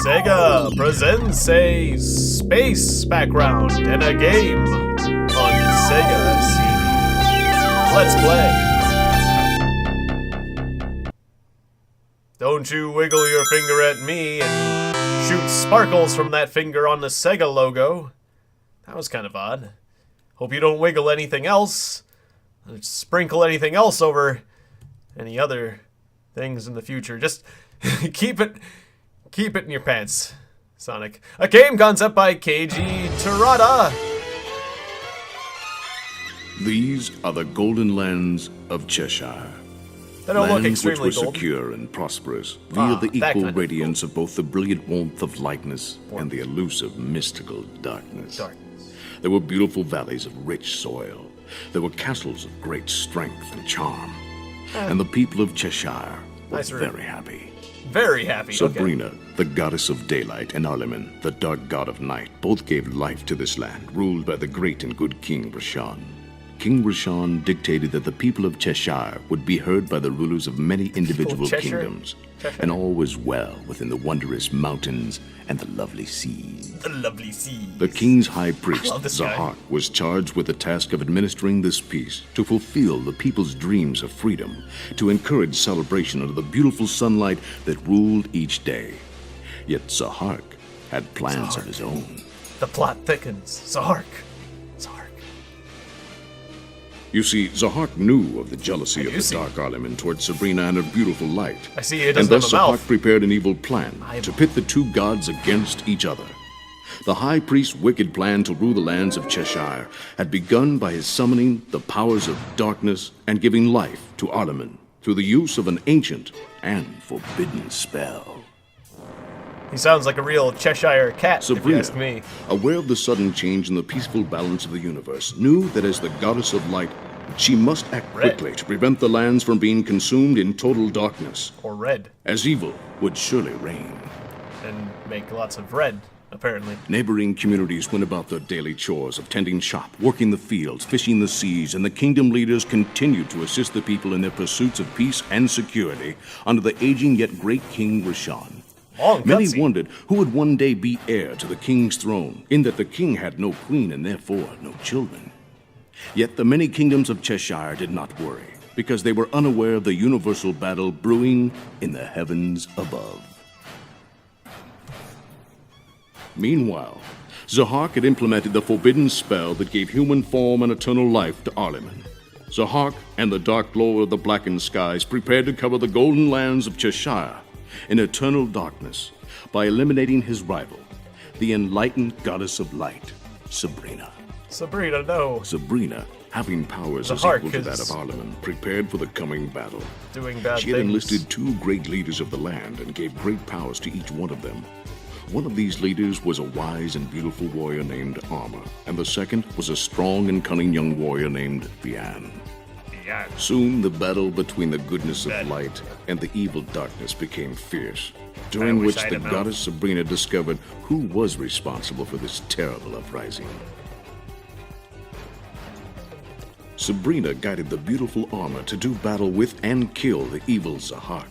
Sega presents a space background in a game on Sega CD. Let's play. Don't you wiggle your finger at me and shoot sparkles from that finger on the Sega logo. That was kind of odd. Hope you don't wiggle anything else. Or sprinkle anything else over any other things in the future. Just keep it in your pants, Sonic. A game concept by KG Terada. These are the golden lands of Cheshire. They don't look Lands which extremely were golden. secure and prosperous via the that equal kind of radiance of both the brilliant warmth of lightness and the elusive mystical darkness. There were beautiful valleys of rich soil. There were castles of great strength and charm. And the people of Cheshire were very happy. Very happy. Sabrina, the goddess of daylight, and Arliman, the dark god of night, both gave life to this land, ruled by the great and good King Rashad. King Rashad dictated that the people of Cheshire would be heard by the rulers of many individual kingdoms, and all was well within the wondrous mountains and the lovely seas. The lovely seas. The king's high priest, Zahak, was charged with the task of administering this peace to fulfill the people's dreams of freedom, to encourage celebration under the beautiful sunlight that ruled each day. Yet Zahak had plans of his own. The plot thickens. Zahak. You see, Zahak knew of the jealousy of the Dark Arliman towards Sabrina and her beautiful light. I see it doesn't have a mouth. And thus Zahak prepared an evil plan to pit the two gods against each other. The High Priest's wicked plan to rule the lands of Cheshire had begun by his summoning the powers of darkness and giving life to Arliman through the use of an ancient and forbidden spell. He sounds like a real Cheshire cat, Sabrina, if you ask me. Aware of the sudden change in the peaceful balance of the universe, knew that as the goddess of light, she must act quickly to prevent the lands from being consumed in total darkness. Or red. As evil would surely reign. And make lots of red, apparently. Neighboring communities went about their daily chores of tending shop, working the fields, fishing the seas, and the kingdom leaders continued to assist the people in their pursuits of peace and security under the aging yet great King Rashad. Many wondered who would one day be heir to the king's throne, in that the king had no queen and therefore no children. Yet the many kingdoms of Cheshire did not worry, because they were unaware of the universal battle brewing in the heavens above. Meanwhile, Zahak had implemented the forbidden spell that gave human form and eternal life to Arliman. Zahak and the dark lord of the blackened skies prepared to cover the golden lands of Cheshire in eternal darkness by eliminating his rival, the enlightened goddess of light, Sabrina. Sabrina, no. Sabrina, having powers as equal to that of Arliman, prepared for the coming battle. She had enlisted two great leaders of the land and gave great powers to each one of them. One of these leaders was a wise and beautiful warrior named Amon, and the second was a strong and cunning young warrior named Vian. Soon the battle between the goodness of light and the evil darkness became fierce, during which the goddess Sabrina discovered who was responsible for this terrible uprising. Sabrina guided the beautiful Armor to do battle with and kill the evil Zahak,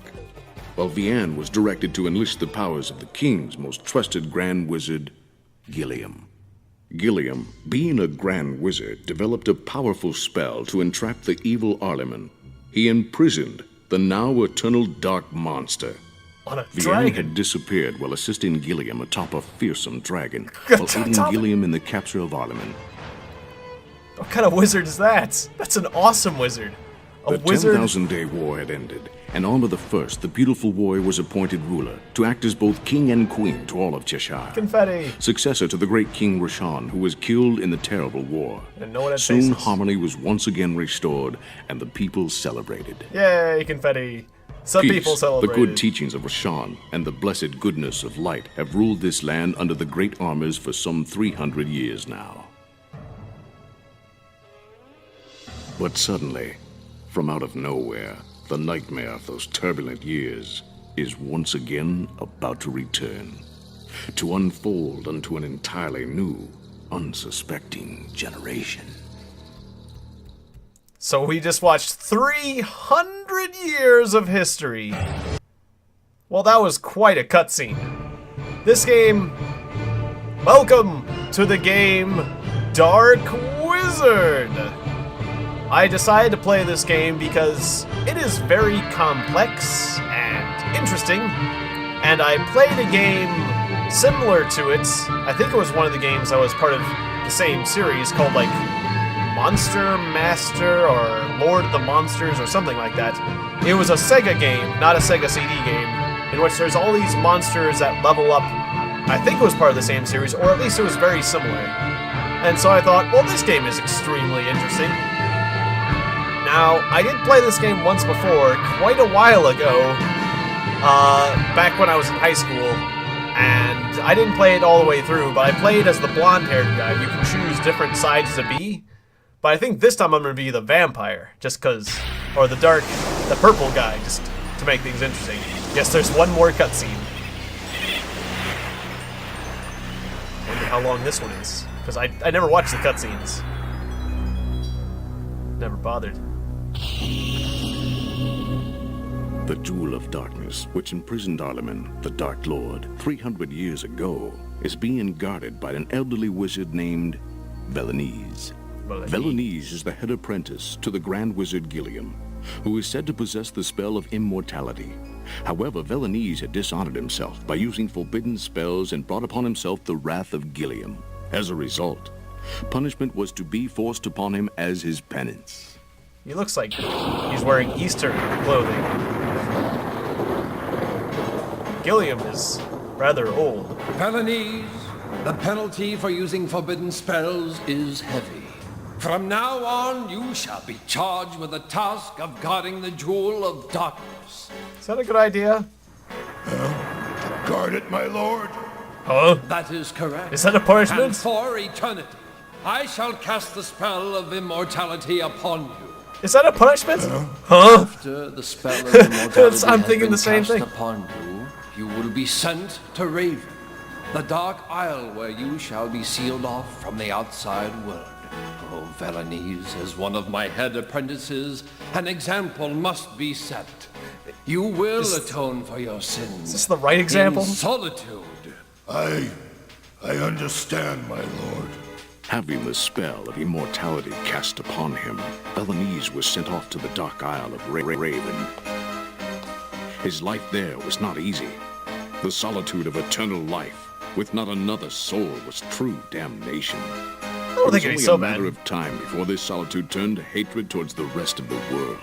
while Vian was directed to enlist the powers of the king's most trusted Grand Wizard, Gilliam. Gilliam, being a Grand Wizard, developed a powerful spell to entrap the evil Arliman. He imprisoned the now eternal dark monster. Vian had disappeared while assisting Gilliam atop a fearsome dragon, while aiding Gilliam in the capture of Arliman. What kind of wizard is that? That's an awesome wizard. The 10,000-day war had ended, and Armor the First, the beautiful warrior, was appointed ruler to act as both king and queen to all of Cheshire. Confetti. Successor to the great King Rashad, who was killed in the terrible war. And no one had Soon harmony was once again restored, and the people celebrated. Yay, confetti. Some people celebrated. The good teachings of Rashad and the blessed goodness of light have ruled this land under the great armors for some 300 years now. But suddenly, from out of nowhere, the nightmare of those turbulent years is once again about to return, to unfold unto an entirely new, unsuspecting generation. So we just watched 300 years of history. Well, that was quite a cutscene. This game... Welcome to the game Dark Wizard! I decided to play this game because it is very complex and interesting, and I played a game similar to it. I think it was one of the games that was part of the same series called, like, Monster Master or Lord of the Monsters or something like that. It was a Sega game, not a Sega CD game, in which there's all these monsters that level up. I think it was part of the same series, or at least it was very similar. And so I thought, well, this game is extremely interesting. Now, I did play this game once before, quite a while ago, back when I was in high school, and I didn't play it all the way through, but I played as the blonde-haired guy. You can choose different sides to be. But I think this time I'm going to be the vampire, just because, or the purple guy, just to make things interesting. Yes, there's one more cutscene. Wonder how long this one is, because I never watched the cutscenes. Never bothered. The Jewel of Darkness, which imprisoned Ahriman, the Dark Lord, 300 years ago, is being guarded by an elderly wizard named Velanese. Velanese is the head apprentice to the Grand Wizard Gilliam, who is said to possess the spell of immortality. However, Velanese had dishonored himself by using forbidden spells and brought upon himself the wrath of Gilliam. As a result, punishment was to be forced upon him as his penance. He looks like he's wearing Easter clothing. Gilliam is rather old. Velanese, the penalty for using forbidden spells is heavy. From now on, you shall be charged with the task of guarding the Jewel of Darkness. Is that a good idea? Guard it, my lord. Huh? That is correct. Is that a punishment? And for eternity, I shall cast the spell of immortality upon you. Is that a punishment? Huh? After the spell of immortality I'm thinking the same thing. upon you, you will be sent to Raven, the dark isle where you shall be sealed off from the outside world. Oh, Velanese, as one of my head apprentices, an example must be set. You will atone for your sins. Is this the right example? In solitude. I understand, my lord. Having the spell of immortality cast upon him, Velanese was sent off to the Dark Isle of Raven. His life there was not easy. The solitude of eternal life, with not another soul, was true damnation. I don't think It it's was so only a bad. matter of time before this solitude turned to hatred towards the rest of the world.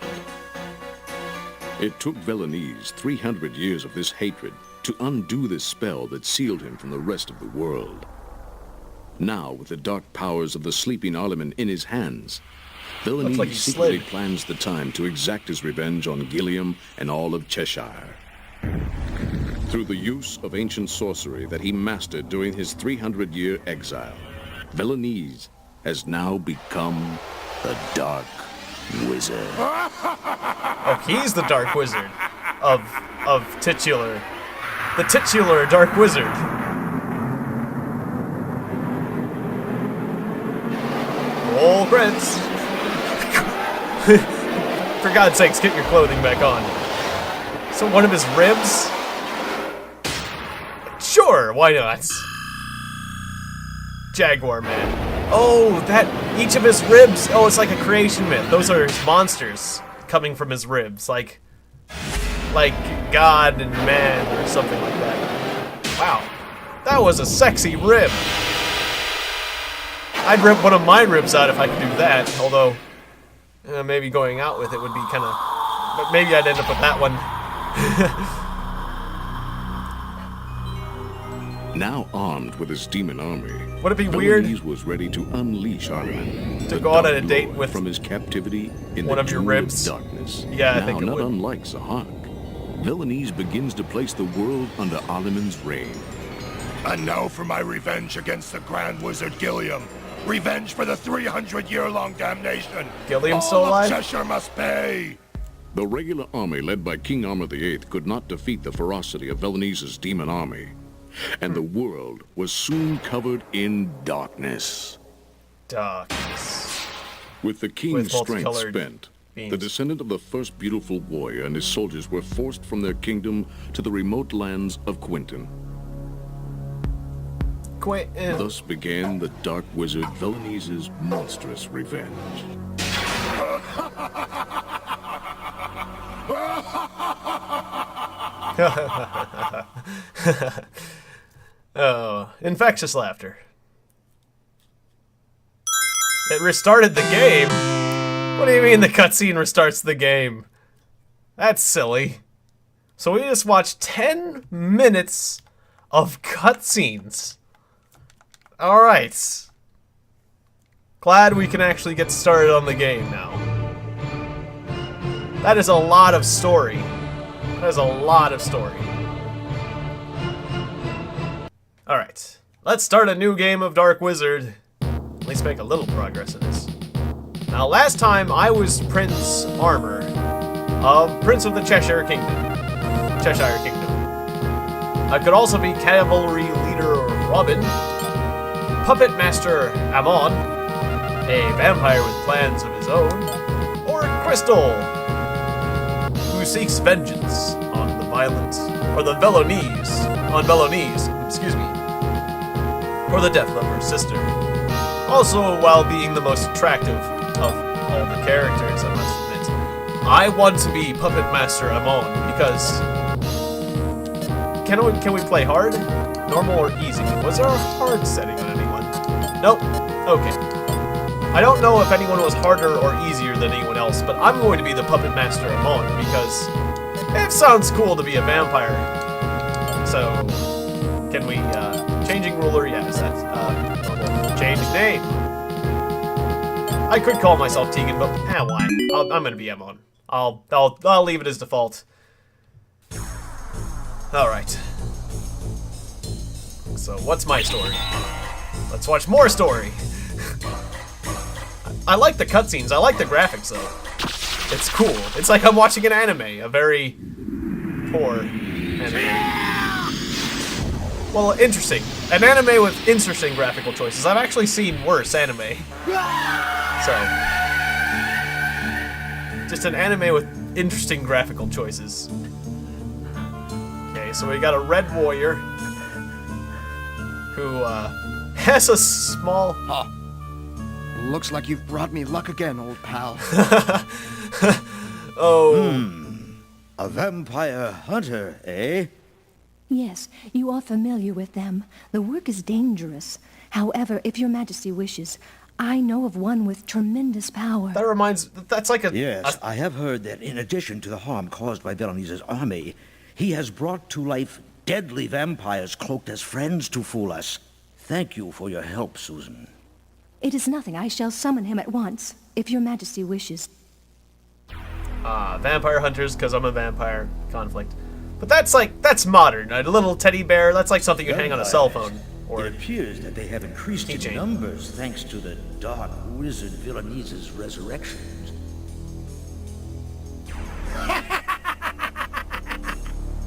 It took Velanese 300 years of this hatred to undo this spell that sealed him from the rest of the world. Now, with the dark powers of the sleeping Ahriman in his hands, Velanese like he secretly slid. plans the time to exact his revenge on Gilliam and all of Cheshire. Through the use of ancient sorcery that he mastered during his 300-year exile, Velanese has now become the Dark Wizard. Oh, he's the Dark Wizard of titular. The titular Dark Wizard. Roll credits. For God's sakes, get your clothing back on. So one of his ribs? Sure, why not? Jaguar Man. Oh, each of his ribs. Oh, it's like a creation myth. Those are his monsters coming from his ribs, like God and man or something like that. Wow, that was a sexy rib. I'd rip one of my ribs out if I could do that. Although, maybe going out with it would be kind of. But maybe I'd end up with that one. Now armed with his demon army, Would it be weird Velanese was ready to unleash Ahriman, to the go out on Dark a date Lord, with from his captivity in one the of your Jewel ribs? of Darkness. Yeah, I now, think it not would. unlike Zahak, Velanese begins to place the world under Ahriman's reign. And now for my revenge against the Grand Wizard Gilliam. Revenge for the 300-year-long damnation. Gilliam still All alive? of Cheshire must pay. The regular army led by King Armor VIII could not defeat the ferocity of Velanese's demon army, and the world was soon covered in darkness. Darkness. With the king's strength multicolored spent, beams. the descendant of the first beautiful warrior and his soldiers were forced from their kingdom to the remote lands of Quinton. Thus began the Dark Wizard Velanise's monstrous revenge. Oh, infectious laughter. It restarted the game? What do you mean the cutscene restarts the game? That's silly. So we just watched 10 minutes of cutscenes. Alright. Glad we can actually get started on the game now. That is a lot of story. That is a lot of story. Alright. Let's start a new game of Dark Wizard. At least make a little progress in this. Now, last time I was Prince Armor of Prince of the Cheshire Kingdom. I could also be Cavalry Leader Robin, Puppet Master Amon, a vampire with plans of his own, or Crystal, who seeks vengeance on the violent, or the Velonese, excuse me, for the death of her sister. Also, while being the most attractive of all the characters, I must admit, I want to be Puppet Master Amon because can we play hard, normal, or easy? Was there a hard setting on anyone? Nope. Okay. I don't know if anyone was harder or easier than anyone else, but I'm going to be the Puppet Master Amon because it sounds cool to be a vampire. So, can we changing ruler? Yes, that's normal. Change name. I could call myself Tiegon, but why? I'm gonna be Amon. I'll leave it as default. All right. So what's my story? Let's watch more story. I like the cutscenes. I like the graphics though. It's cool. It's like I'm watching an anime, a very poor anime. Well, interesting. An anime with interesting graphical choices. I've actually seen worse anime. So, just an anime with interesting graphical choices. Okay, so we got a red warrior who has a small... Huh. Looks like you've brought me luck again, old pal. Oh. A vampire hunter, eh? Yes, you are familiar with them. The work is dangerous. However, if your majesty wishes, I know of one with tremendous power. That reminds... That's like a... Yes, I have heard that in addition to the harm caused by Velanise's army, he has brought to life deadly vampires cloaked as friends to fool us. Thank you for your help, Susan. It is nothing. I shall summon him at once, if your majesty wishes. Vampire hunters, because I'm a vampire. Conflict. But that's modern. A little teddy bear, that's like something you hang on a cell phone. Or it appears that they have increased in numbers thanks to the Dark Wizard Velanise's resurrection.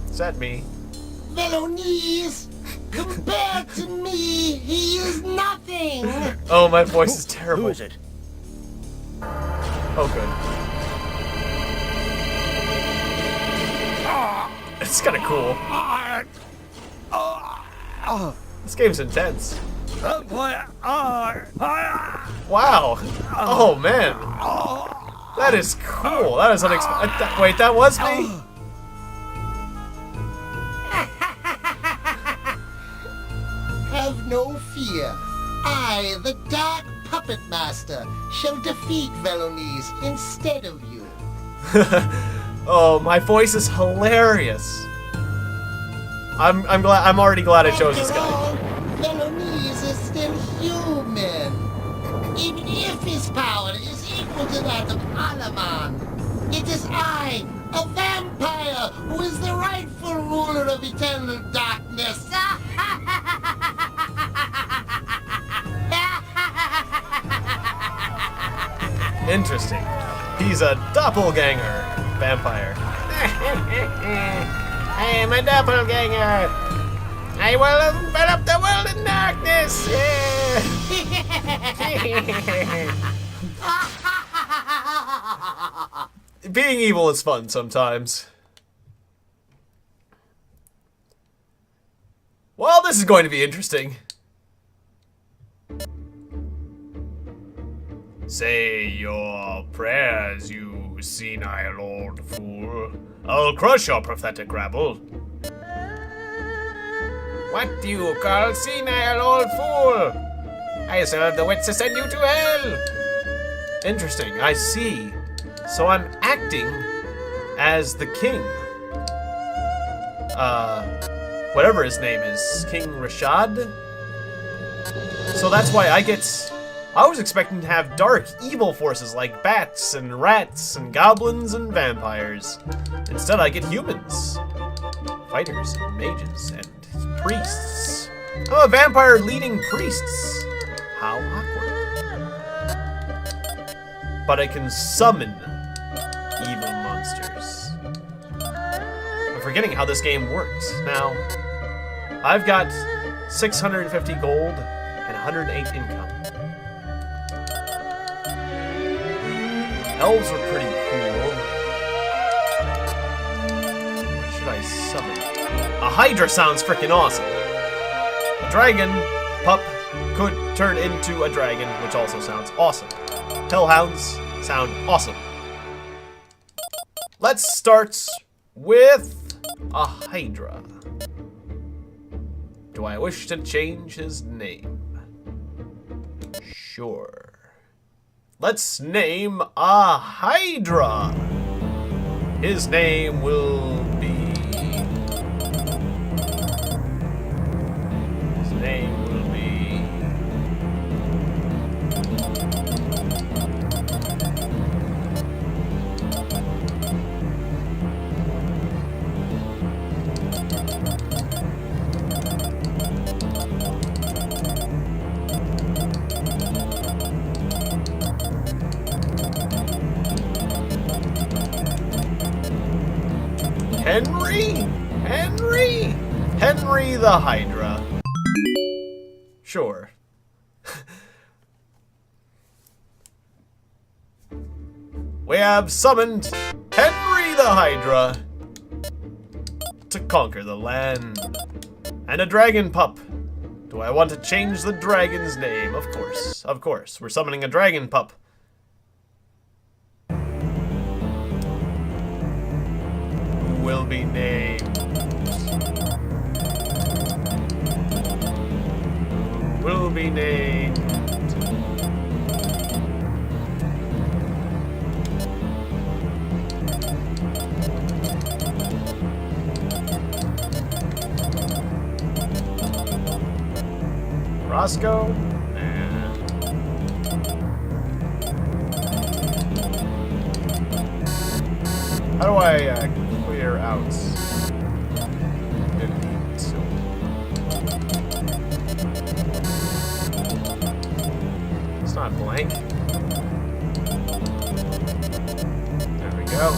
Is that me? Velonise, compared to me, he is nothing. Oh, my voice is terrible. Who is it? Oh, good. It's kind of cool. This game's intense. Wow. Oh, man. That is cool. That is unexpected. Wait, that was me? Have no fear. I, the Dark Puppet Master, shall defeat Velonise instead of you. Oh, my voice is hilarious. I'm glad. I'm already glad I chose this guy. Velonise is still human. Even if his power is equal to that of Amon, it is I, a vampire, who is the rightful ruler of eternal darkness. Interesting. He's a doppelganger vampire. I am a doppelganger. I will envelop the world in darkness. Yeah. Being evil is fun sometimes. Well, this is going to be interesting. Say your prayers, you senile old fool. I'll crush your pathetic rabble. What do you call senile old fool? I still have the wits to send you to hell. Interesting, I see. So I'm acting as the king. Whatever his name is, King Rashad? So that's why I was expecting to have dark, evil forces like bats and rats and goblins and vampires. Instead, I get humans. Fighters and mages and priests. Oh, a vampire leading priests. How awkward. But I can summon evil monsters. I'm forgetting how this game works. Now, I've got 650 gold and 108 income. Elves are pretty cool. What should I summon? A Hydra sounds freaking awesome. A dragon pup could turn into a dragon, which also sounds awesome. Hellhounds sound awesome. Let's start with a Hydra. Do I wish to change his name? Sure. Let's name a Hydra. His name will be... His name will be... Henry the Hydra. Sure. We have summoned Henry the Hydra to conquer the land. And a dragon pup. Do I want to change the dragon's name? Of course. Of course. We're summoning a dragon pup. Who will be named? Will be named. Roscoe? Nah. How do I clear out? It's not blank. There we go.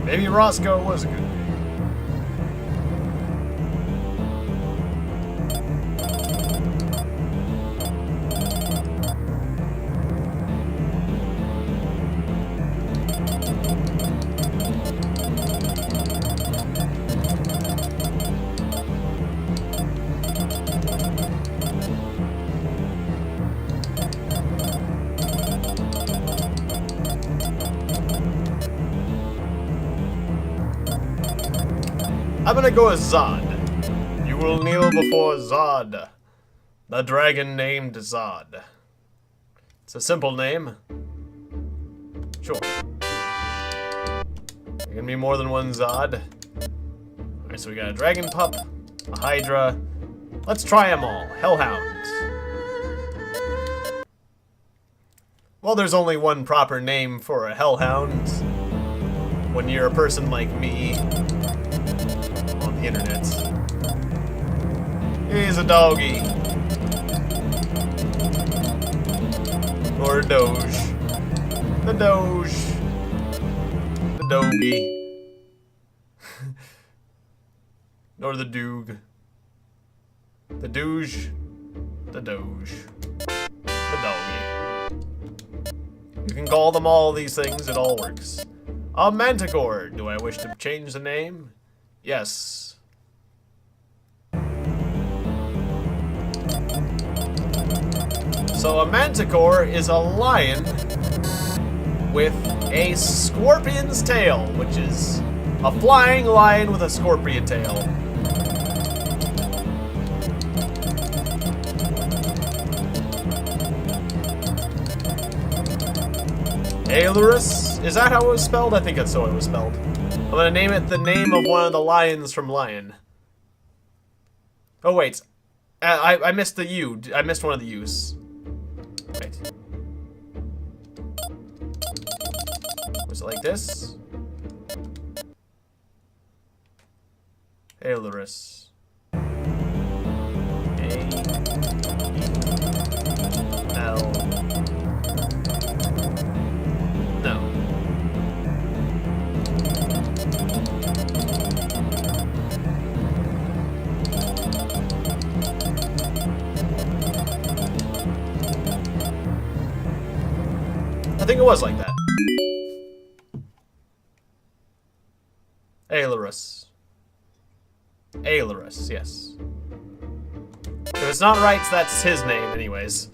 Maybe Roscoe was a good name. I'm gonna go as Zod. You will kneel before Zod, the dragon named Zod. It's a simple name. Sure. There can be more than one Zod. Alright, so we got a dragon pup, a Hydra. Let's try them all. Hellhounds. Well, there's only one proper name for a hellhound. When you're a person like me, on the internet. He's a doggy. Or a doge. The doge. The doggy. Or the doog. The doge. The doge. The doggy. You can call them all these things, it all works. A manticore. Do I wish to change the name? Yes. So a manticore is a lion with a scorpion's tail, which is a flying lion with a scorpion tail. Aelurus? Is that how it was spelled? I think that's how it was spelled. I'm gonna name it the name of one of the lions from Lion. Oh wait, I missed the U. I missed one of the U's. Wait. Was it like this? Aelurus. A-E-L. No. I think it was like that. Aelurus. Aelurus, yes. If it's not right, that's his name anyways.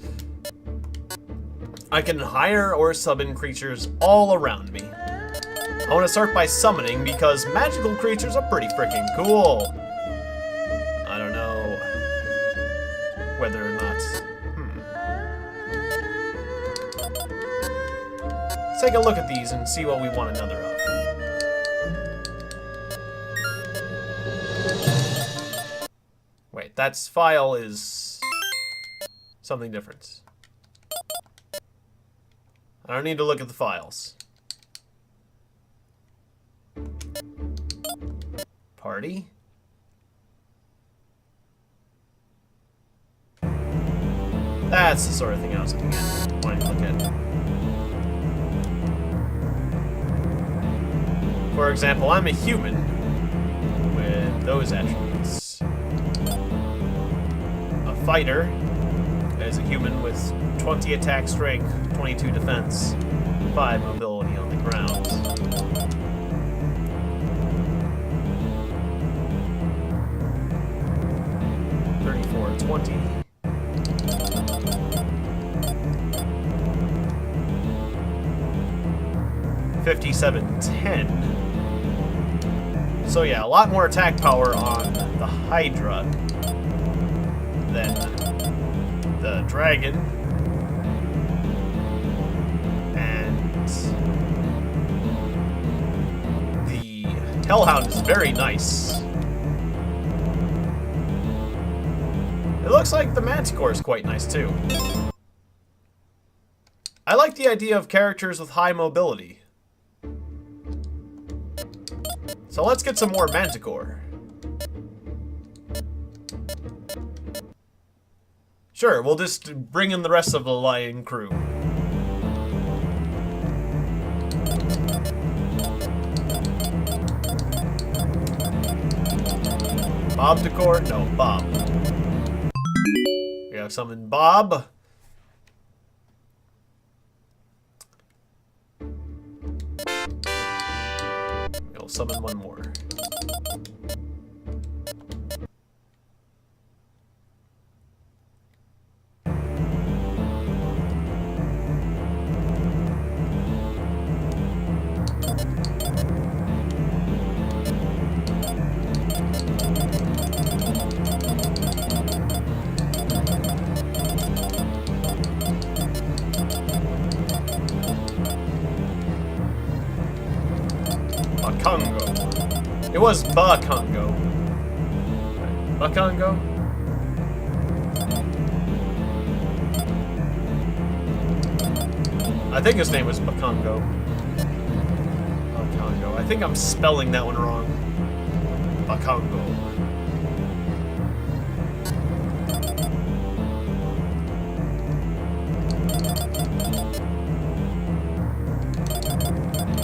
I can hire or summon creatures all around me. I want to start by summoning because magical creatures are pretty freaking cool. I don't know whether or not... Let's take a look at these and see what we want another of. Wait, that's file is something different. I don't need to look at the files. Party? That's the sort of thing I was wanting to look at. For example, I'm a human with those attributes. A fighter is a human with 20 attack strength, 22 defense, 5 mobility on the ground. $34.20. $57.10. So yeah, a lot more attack power on the Hydra than the Dragon. And the Hellhound is very nice. It looks like the Manticore is quite nice too. I like the idea of characters with high mobility. So let's get some more Manticore. Sure, we'll just bring in the rest of the Lion crew. Bob Decor? No, Bob. We have summoned Bob. We'll summon one more. Bakongo. It was Bakongo. Bakongo? I think his name was Bakongo. Bakongo. I think I'm spelling that one wrong. Bakongo.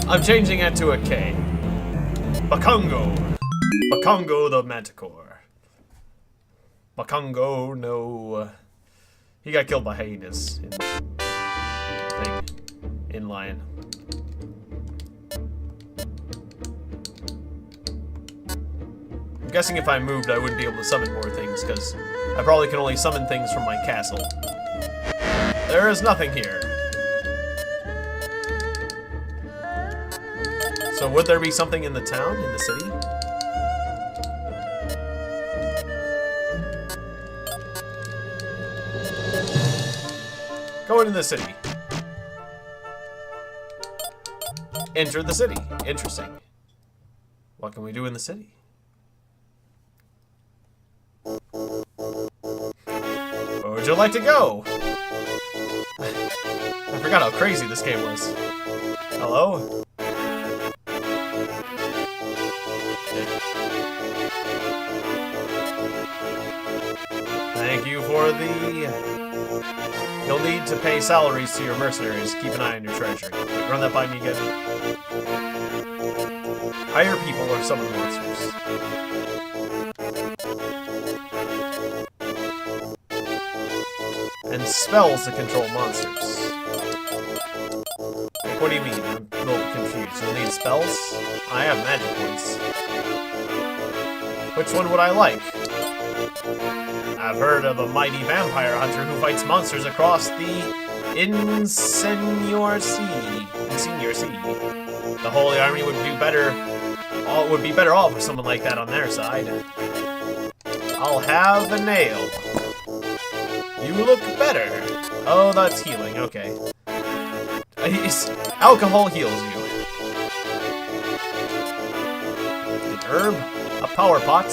I'm changing it to a K. Bakongo. Bakongo the Manticore. Bakongo, no. He got killed by hyenas in Lion. I'm guessing if I moved, I wouldn't be able to summon more things, because I probably can only summon things from my castle. There is nothing here. So would there be something in the town, in the city? Go into the city. Enter the city. Interesting. What can we do in the city? Where would you like to go? I forgot how crazy this game was. Hello? Thank you for the... You'll need to pay salaries to your mercenaries. Keep an eye on your treasury. Wait, run that by me again. Hire people or summon monsters. And spells to control monsters. Like, what do you mean? I'm a little confused. You'll need spells? I have magic points. Which one would I like? I've heard of a mighty vampire hunter who fights monsters across the Insignor Sea. The Holy Army would do better. Would be better off with someone like that on their side. I'll have a nail. You look better. Oh, that's healing. Okay. Alcohol heals you. An herb, a power pot, a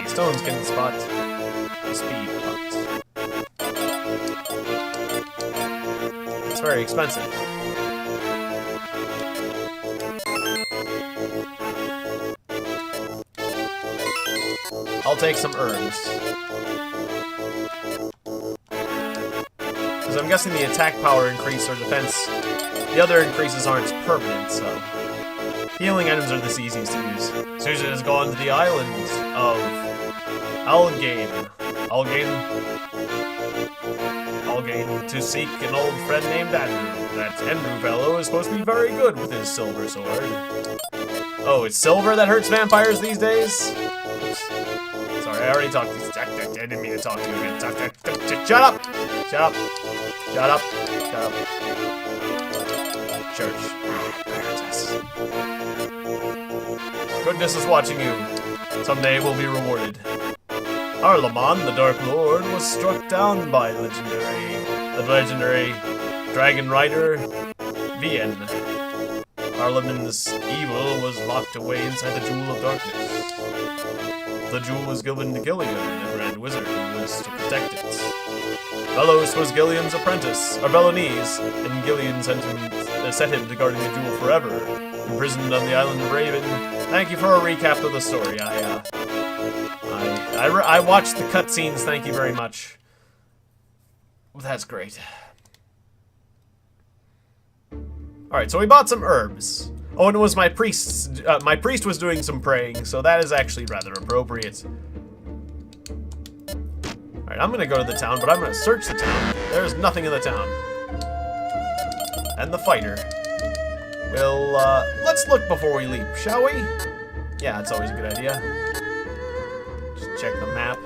stone skin spot, a speed pot. It's very expensive. I'll take some herbs. Because I'm guessing the attack power increase or defense, the other increases aren't permanent, so. Healing items are the easiest to use. Susan has gone to the island of Algain to seek an old friend named Andrew. That Andrew fellow is supposed to be very good with his silver sword. Oh, it's silver that hurts vampires these days? Oops. Sorry, I already talked to you. I didn't mean to talk to you again. Shut up! Shut up! Shut up! Shut up! Church. Goodness is watching you. Someday we'll be rewarded. Arlamon, the Dark Lord, was struck down by the legendary Dragon Rider, Vien. Arlamon's evil was locked away inside the Jewel of Darkness. The jewel was given to Gillian, the Grand Wizard, who was to protect it. Velos was Gillian's apprentice, or Velones, and Gillian set him to guarding the jewel forever. Imprisoned on the island of Raven. Thank you for a recap of the story. I watched the cutscenes. Thank you very much. Well, that's great. All right, so we bought some herbs. Oh, and it was my priest. My priest was doing some praying, so that is actually rather appropriate. All right, I'm gonna go to the town, but I'm gonna search the town. There's nothing in the town. And the fighter. Well, let's look before we leap, shall we? Yeah, it's always a good idea. Just check the map.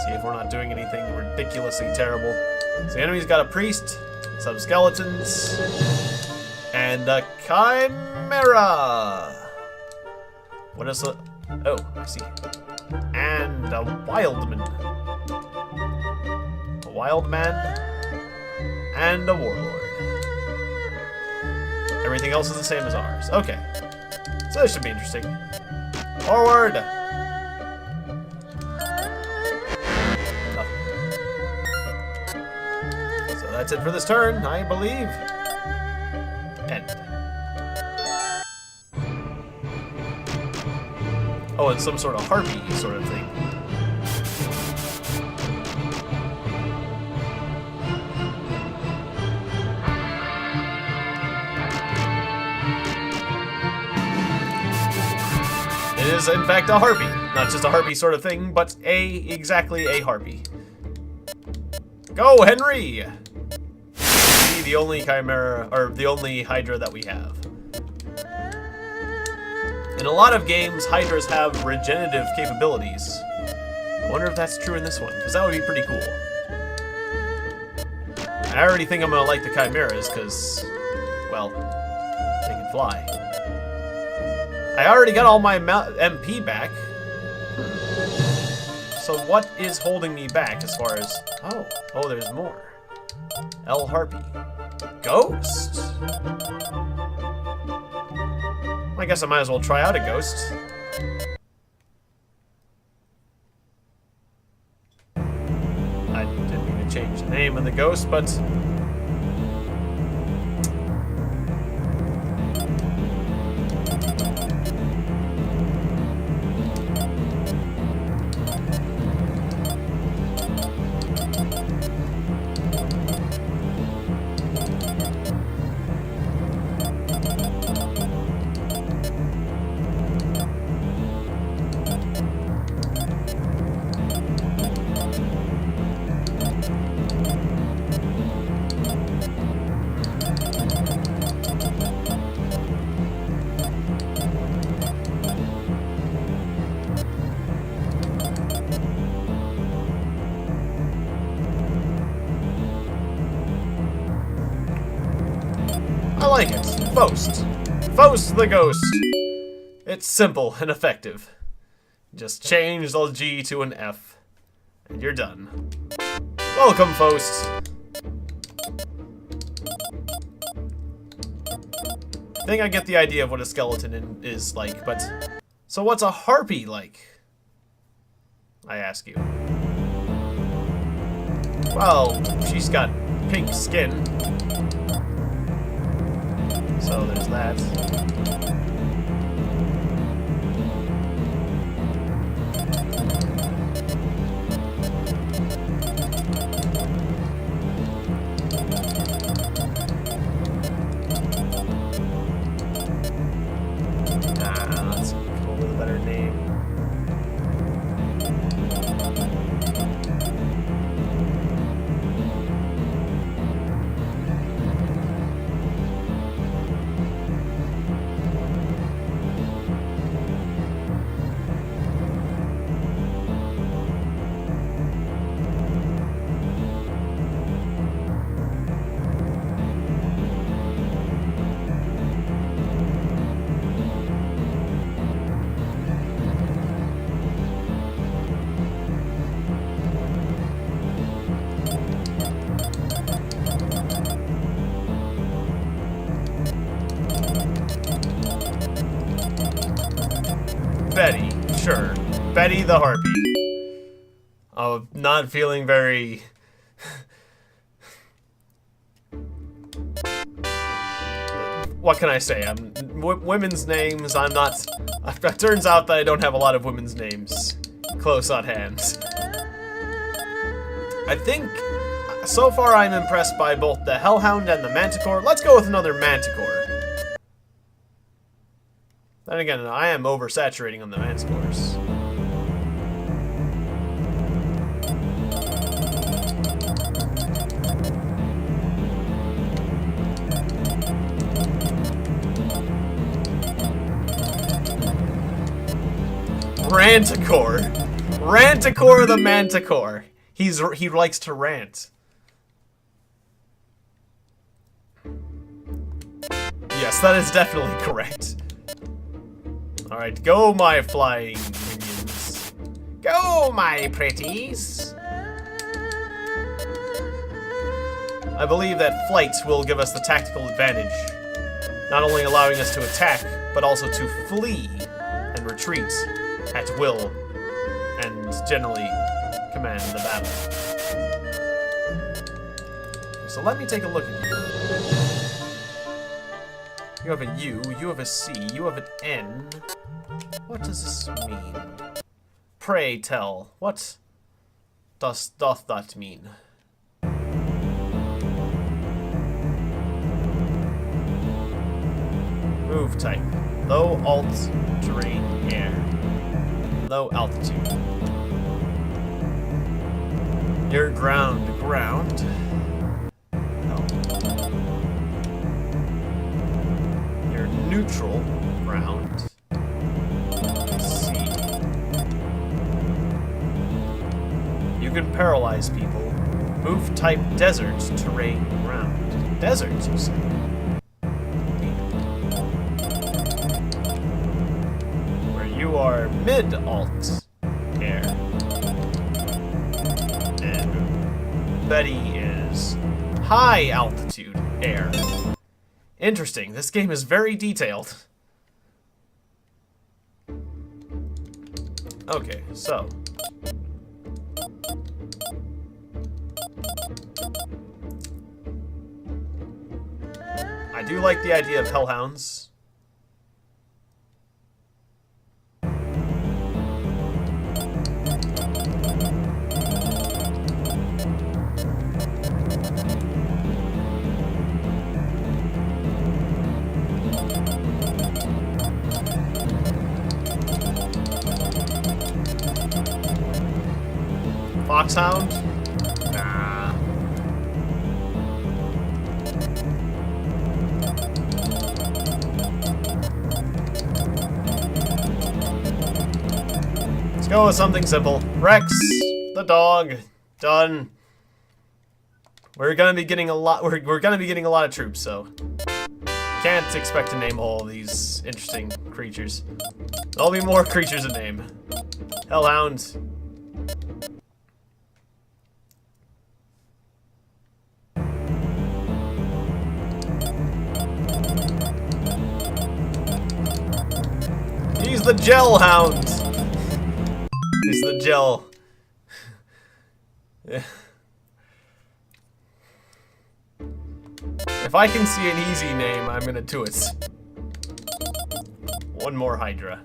See if we're not doing anything ridiculously terrible. So the enemy's got a priest, some skeletons, and a chimera. What is the... Oh, I see. And a wildman. A wild man. And a warlord. Everything else is the same as ours. Okay. So this should be interesting. Forward! Nothing. So that's it for this turn, I believe. End. Oh, and some sort of harpy sort of thing. is, in fact, a harpy. Not just a harpy sort of thing, but exactly a harpy. Go, Henry! Be the only chimera, or the only Hydra that we have. In a lot of games, Hydras have regenerative capabilities. I wonder if that's true in this one, because that would be pretty cool. I already think I'm gonna like the chimeras, because, well, they can fly. I already got all my MP back. So what is holding me back as far as... Oh, there's more. L Harpy. Ghost? I guess I might as well try out a ghost. I didn't mean to change the name of the ghost, but... I like it. FHOST. FHOST the ghost. It's simple and effective. Just change the G to an F, and you're done. Welcome, FHOST. I think I get the idea of what a skeleton is like, but... So what's a harpy like? I ask you. Well, she's got pink skin. So there's that. Let's come up with a better name. Betty, sure. Betty the Harpy. Oh, not feeling very... What can I say? Women's names, I'm not... It turns out that I don't have a lot of women's names close on hand. I think, so far I'm impressed by both the Hellhound and the Manticore. Let's go with another Manticore. Then again, I am oversaturating on the Manticores. Ranticore! Ranticore the Manticore! He likes to rant. Yes, that is definitely correct. Alright, go my flying minions. Go my pretties! I believe that flight will give us the tactical advantage. Not only allowing us to attack, but also to flee and retreat at will, and generally command the battle. So let me take a look at you. You have a U, you have a C, you have an N. What does this mean? Pray tell, what doth that mean? Move type. Low alt terrain air. Low altitude. Your ground. No. Your neutral ground. C. You can paralyze people. Move type desert terrain ground. Desert, you say? Where you are mid-alt air. And Betty is high altitude air. Interesting. This game is very detailed. Okay, so. I do like the idea of hellhounds. Foxhound? Nah. Let's go with something simple. Rex, the dog. Done. We're gonna be getting a lot. We're gonna be getting a lot of troops, so can't expect to name all of these interesting creatures. There'll be more creatures to name. Hellhound. He's the gel hound. He's the gel. If I can see an easy name, I'm gonna do it. One more Hydra.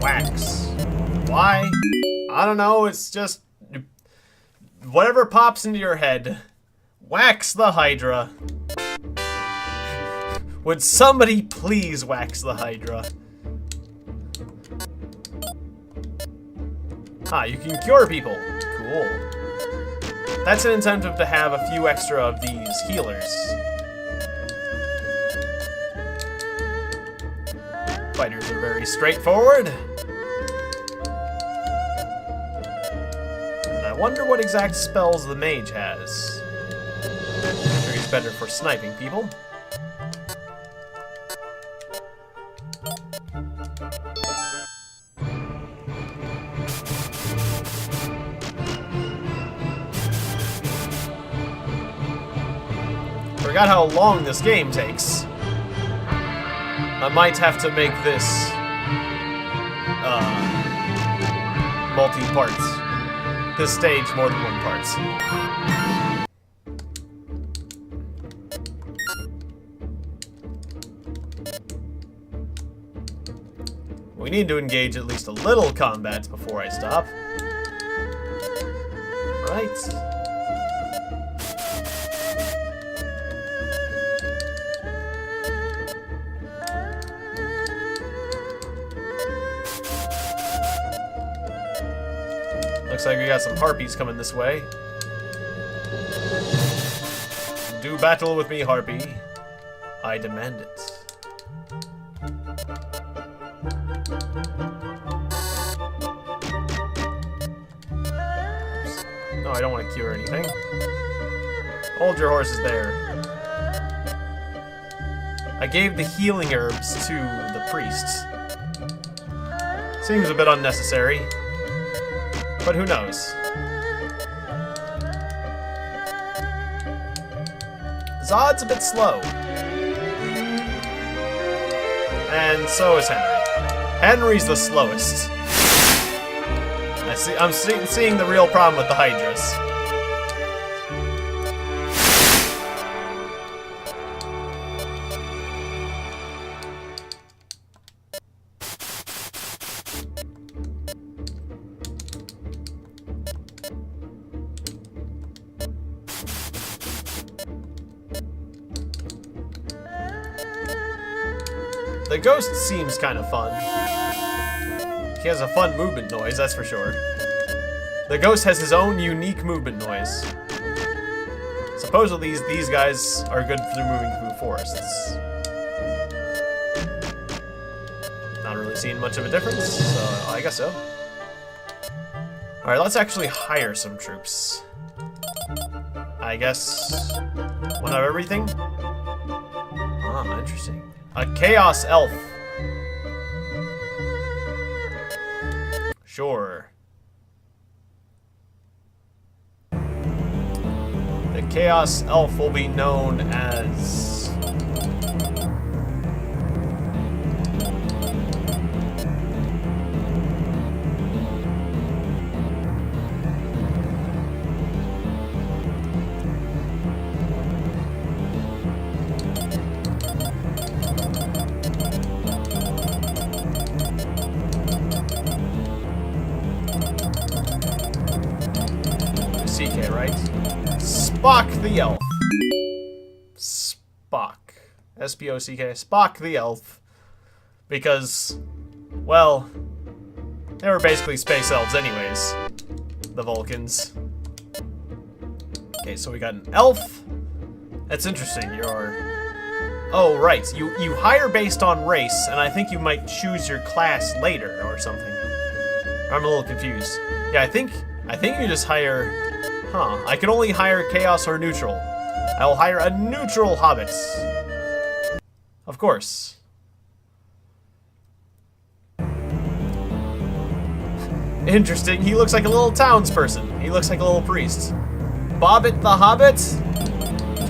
Wax. Why? I don't know, it's just whatever pops into your head. Wax the Hydra. Would somebody please wax the Hydra? Ah, you can cure people. Cool. That's an incentive to have a few extra of these healers. Fighters are very straightforward. And I wonder what exact spells the mage has. I'm sure he's better for sniping people. Forgot how long this game takes. I might have to make this multi-parts. This stage more than one parts. We need to engage at least a little combat before I stop. Right. Looks like we got some harpies coming this way. Do battle with me, harpy. I demand it. No, I don't want to cure anything. Hold your horses there. I gave the healing herbs to the priests. Seems a bit unnecessary, but who knows? Zod's a bit slow. And so is Henry. Henry's the slowest. I'm seeing the real problem with the Hydras. The ghost seems kind of fun. He has a fun movement noise, that's for sure. The ghost has his own unique movement noise. Supposedly these guys are good for moving through forests. Not really seeing much of a difference, so I guess so. Alright, let's actually hire some troops. I guess one of everything? Ah, interesting. A Chaos Elf. Sure. The Chaos Elf will be known as... CK, right? Spock the Elf. Spock. S-P-O-C-K. Spock the Elf. Because, well, they were basically space elves anyways. The Vulcans. Okay, so we got an elf. That's interesting. Oh, right. You hire based on race, and I think you might choose your class later or something. I'm a little confused. Yeah, I think you just hire... Huh. I can only hire Chaos or Neutral. I will hire a neutral Hobbit. Of course. Interesting. He looks like a little townsperson. He looks like a little priest. Bobbit the Hobbit?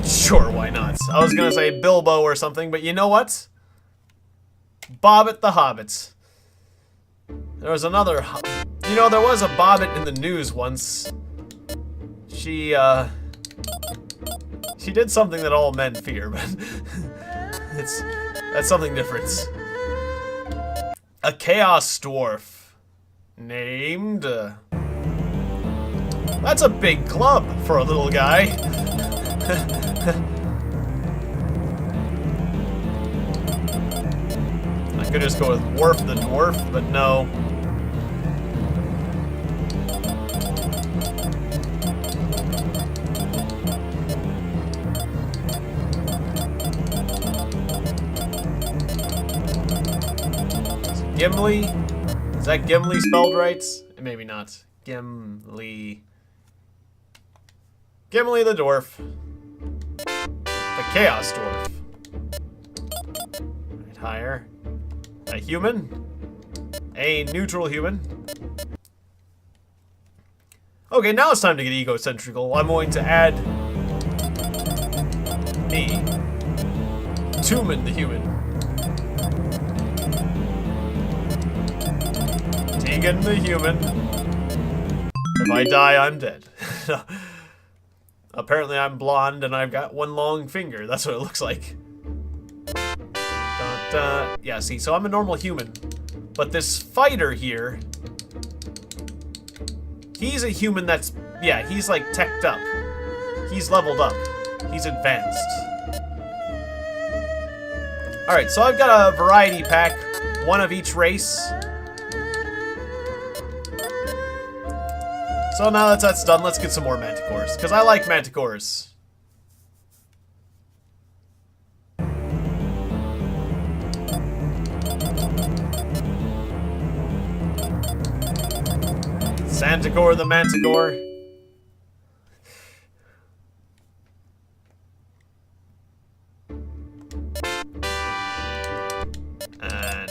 Sure, why not? I was gonna say Bilbo or something, but you know what? Bobbit the Hobbit. There was another... You know, there was a Bobbit in the news once. She did something that all men fear, but that's something different. A Chaos Dwarf named... That's a big club for a little guy. I could just go with Worf the Dwarf, but no. Gimli? Is that Gimli spelled right? Maybe not. Gimli. Gimli the Dwarf. The Chaos Dwarf. Right, higher. A human. A neutral human. Okay, now it's time to get egocentrical. I'm going to add me. Tumen the human. Tiegon the human. If I die, I'm dead. Apparently I'm blonde and I've got one long finger. That's what it looks like. Yeah, see, so I'm a normal human. But this fighter here... He's a human that's... Yeah, he's like teched up. He's leveled up. He's advanced. Alright, so I've got a variety pack. One of each race. So now that that's done, let's get some more manticores, because I like manticores. Santicore the Manticore.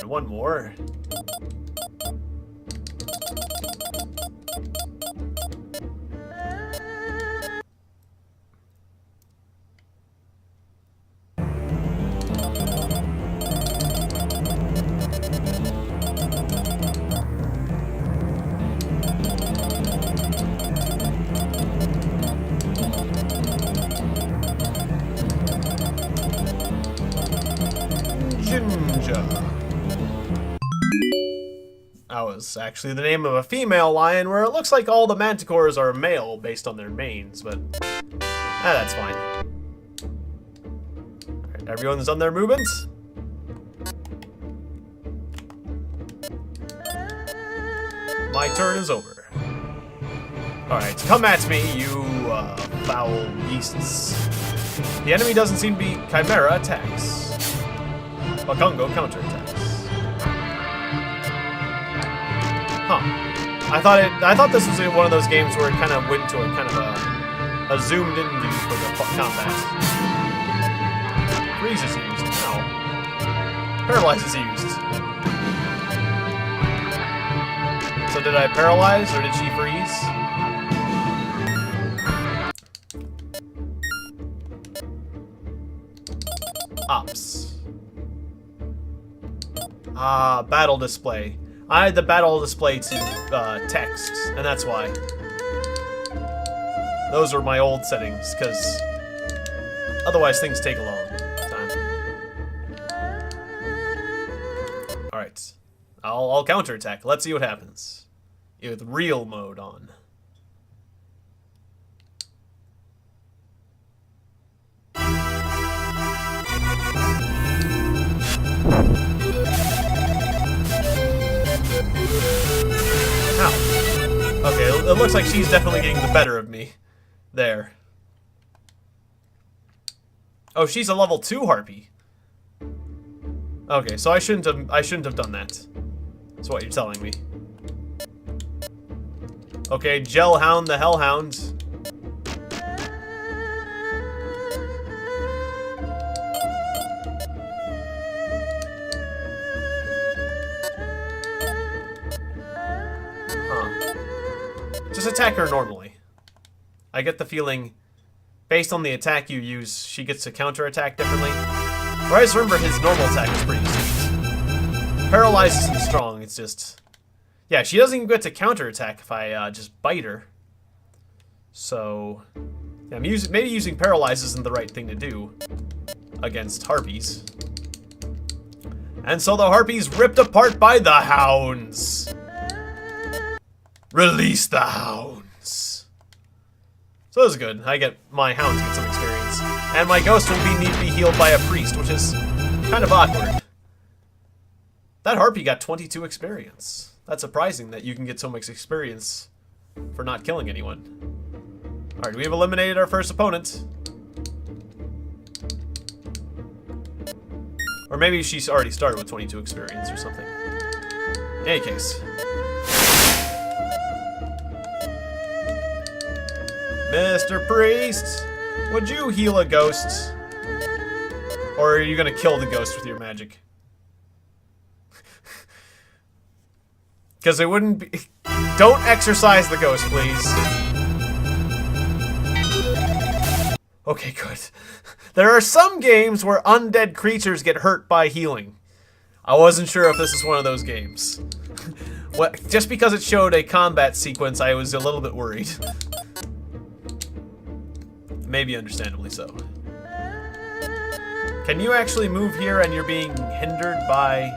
one more. That was actually the name of a female lion, where it looks like all the manticores are male based on their manes, but that's fine. Alright, everyone's done their movements. My turn is over. Alright, come at me, you foul beasts. The enemy doesn't seem to be Chimera attacks. BAKONGO counterattacks. Huh. I thought this was one of those games where it kind of went to a kind of a zoomed in view for the combat. Freeze is used. No. Paralyze is used. So did I paralyze or did she freeze? Ops. Battle display. I had the battle display to text, and that's why. Those were my old settings, because otherwise things take a long time. Alright. I'll counterattack. Let's see what happens. With real mode on. Okay, it looks like she's definitely getting the better of me. There. Oh, she's a level 2 harpy. Okay, so I shouldn't have done that. That's what you're telling me. Okay, Gelhound the Hellhound. Just attack her normally. I get the feeling, based on the attack you use, she gets to counterattack differently. Or I just remember his normal attack is pretty sweet. Paralyze isn't strong, it's just... Yeah, she doesn't even get to counterattack if I just bite her. So... Yeah, maybe using Paralyze isn't the right thing to do against harpies. And so the harpies ripped apart by the hounds. Release the hounds. So that was good. My hounds get some experience. And my ghost will need to be healed by a priest, which is kind of awkward. That harpy got 22 experience. That's surprising that you can get so much experience for not killing anyone. Alright, we have eliminated our first opponent. Or maybe she's already started with 22 experience or something. In any case. Mr. Priest, would you heal a ghost? Or are you gonna kill the ghost with your magic? Because it wouldn't be... Don't exercise the ghost, please. Okay, good. There are some games where undead creatures get hurt by healing. I wasn't sure if this is one of those games. Just because it showed a combat sequence, I was a little bit worried. Maybe understandably so. Can you actually move here and you're being hindered by...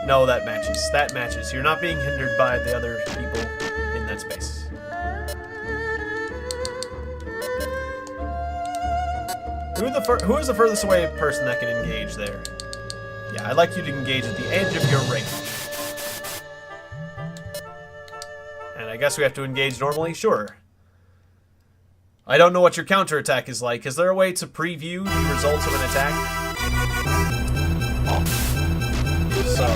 No, that matches. That matches. You're not being hindered by the other people in that space. Who is the furthest away person that can engage there? Yeah, I'd like you to engage at the edge of your range. And I guess we have to engage normally? Sure. I don't know what your counterattack is like. Is there a way to preview the results of an attack? So...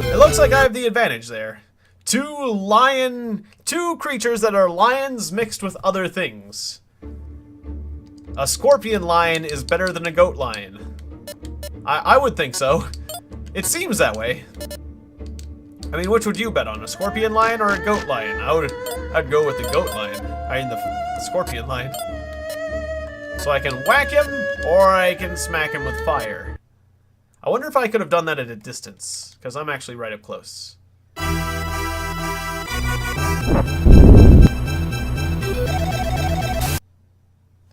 It looks like I have the advantage there. Two creatures that are lions mixed with other things. A scorpion lion is better than a goat lion. I would think so. It seems that way. I mean, which would you bet on? A scorpion lion or a goat lion? I'd go with the goat lion. I mean, the scorpion lion. So I can whack him, or I can smack him with fire. I wonder if I could have done that at a distance, because I'm actually right up close.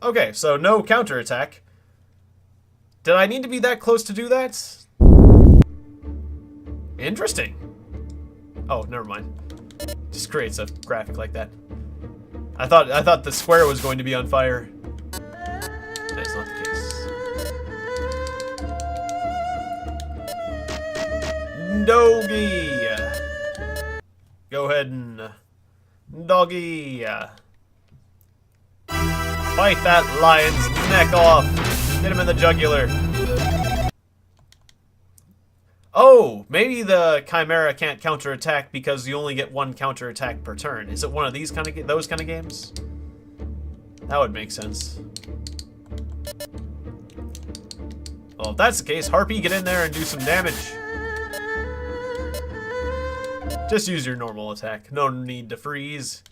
Okay, so no counterattack. Did I need to be that close to do that? Interesting. Oh, never mind. Just creates a graphic like that. I thought the square was going to be on fire. That is not the case. Doggy. Go ahead and doggy. Bite that lion's neck off. Get him in the jugular. Oh, maybe the Chimera can't counterattack because you only get one counterattack per turn. Is it one of these those kind of games? That would make sense. Well, if that's the case, Harpy, get in there and do some damage. Just use your normal attack. No need to freeze.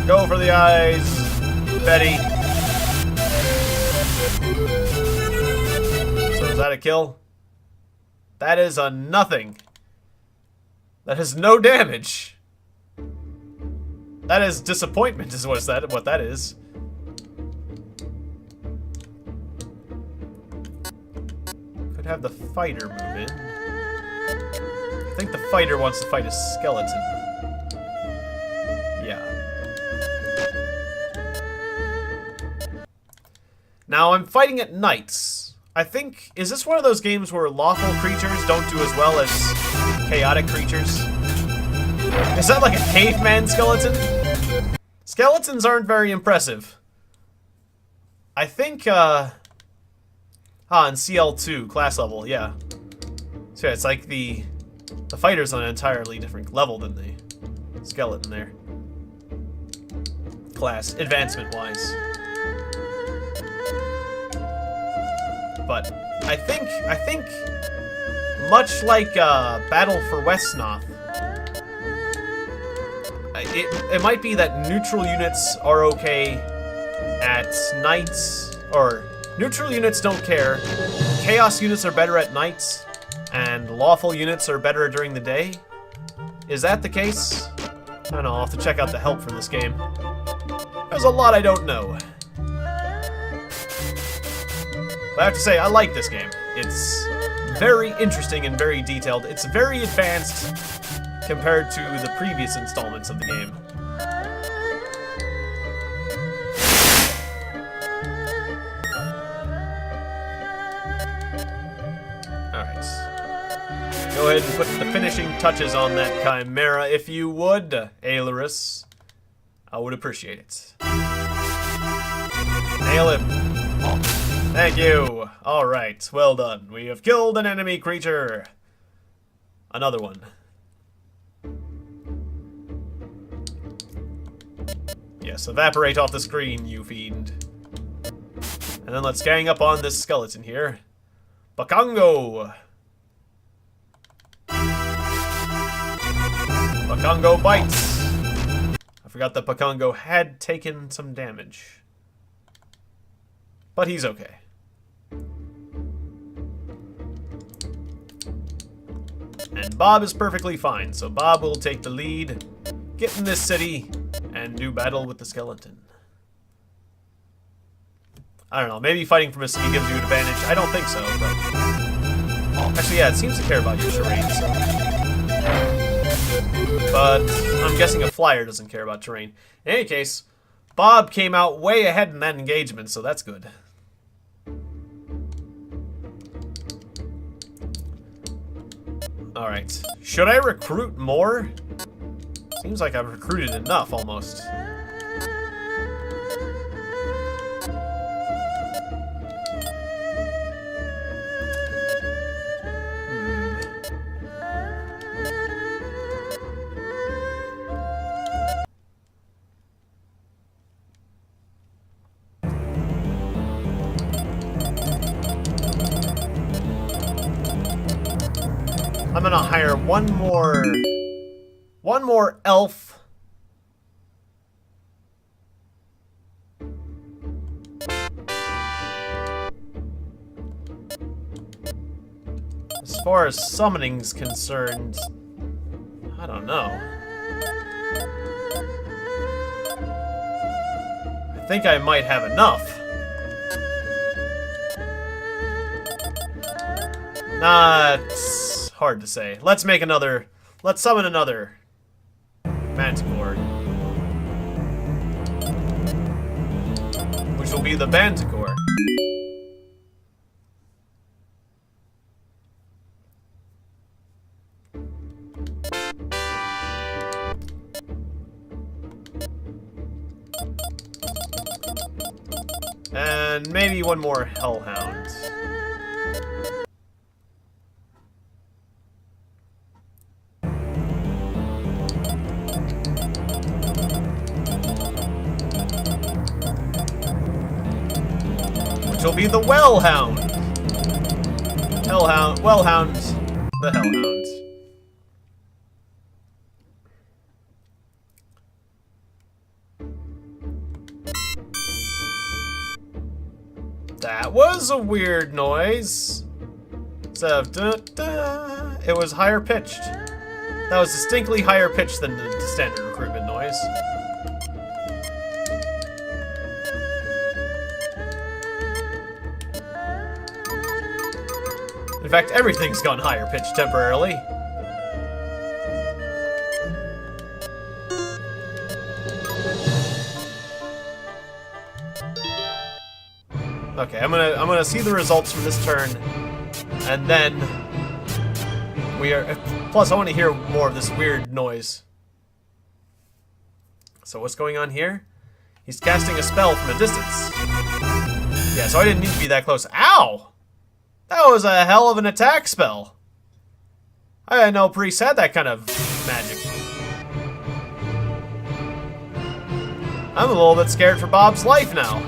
Go for the eyes, Betty. So is that a kill? That is a nothing. That is no damage. That is disappointment is what that is. Could have the fighter move in. I think the fighter wants to fight a skeleton. Yeah. Now I'm fighting at nights. I think, is this one of those games where lawful creatures don't do as well as chaotic creatures? Is that like a caveman skeleton? Skeletons aren't very impressive. I think, in CL2, class level, yeah. So yeah, it's like the fighter's on an entirely different level than the skeleton there. Class, advancement-wise. But I think, much like Battle for Westnoth, it might be that neutral units are okay at nights, or neutral units don't care. Chaos units are better at nights, and lawful units are better during the day. Is that the case? I don't know. I'll have to check out the help for this game. There's a lot I don't know. But I have to say, I like this game. It's very interesting and very detailed. It's very advanced compared to the previous installments of the game. Alright. Go ahead and put the finishing touches on that Chimera, if you would, Aelurus. I would appreciate it. Nail him. Thank you. Alright, well done. We have killed an enemy creature. Another one. Yes, evaporate off the screen, you fiend. And then let's gang up on this skeleton here. Bakongo! Bakongo bites! I forgot that Bakongo had taken some damage. But he's okay. And Bob is perfectly fine, so Bob will take the lead, get in this city, and do battle with the skeleton. I don't know, maybe fighting from a city gives you an advantage. I don't think so, but... Actually, yeah, it seems to care about your terrain, so... But I'm guessing a flyer doesn't care about terrain. In any case, Bob came out way ahead in that engagement, so that's good. Alright. Should I recruit more? Seems like I've recruited enough, almost. gonna hire one more elf. As far as summoning's concerned, I don't know. I think I might have enough. Nah, it's hard to say. Let's summon another Manticore. Which will be the Manticore. And maybe one more Hellhound. Which will be the Wellhound. Wellhound, the Hellhound. That was a weird noise. Instead of da-da, it was higher pitched. That was distinctly higher pitched than the standard recruitment noise. In fact, everything's gone higher pitched temporarily. Okay, I'm gonna see the results from this turn, and then we are. Plus, I want to hear more of this weird noise. So what's going on here? He's casting a spell from a distance. Yeah, so I didn't need to be that close. Ow! That was a hell of an attack spell. I didn't know Priest had that kind of magic. I'm a little bit scared for Bob's life now.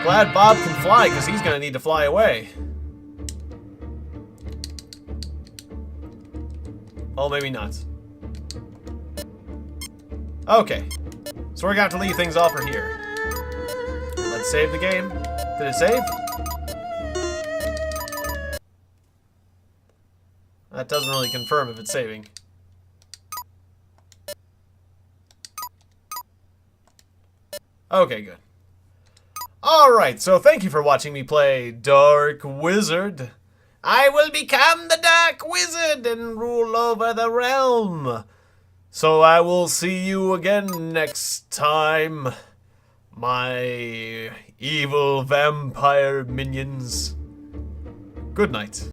Glad Bob can fly, because he's gonna need to fly away. Oh, maybe not. Okay. So we're gonna have to leave things off for here. Let's save the game. Did it save? That doesn't really confirm if it's saving. Okay, good. Alright, so thank you for watching me play Dark Wizard. I will become the Dark Wizard and rule over the realm. So I will see you again next time, my evil vampire minions. Good night.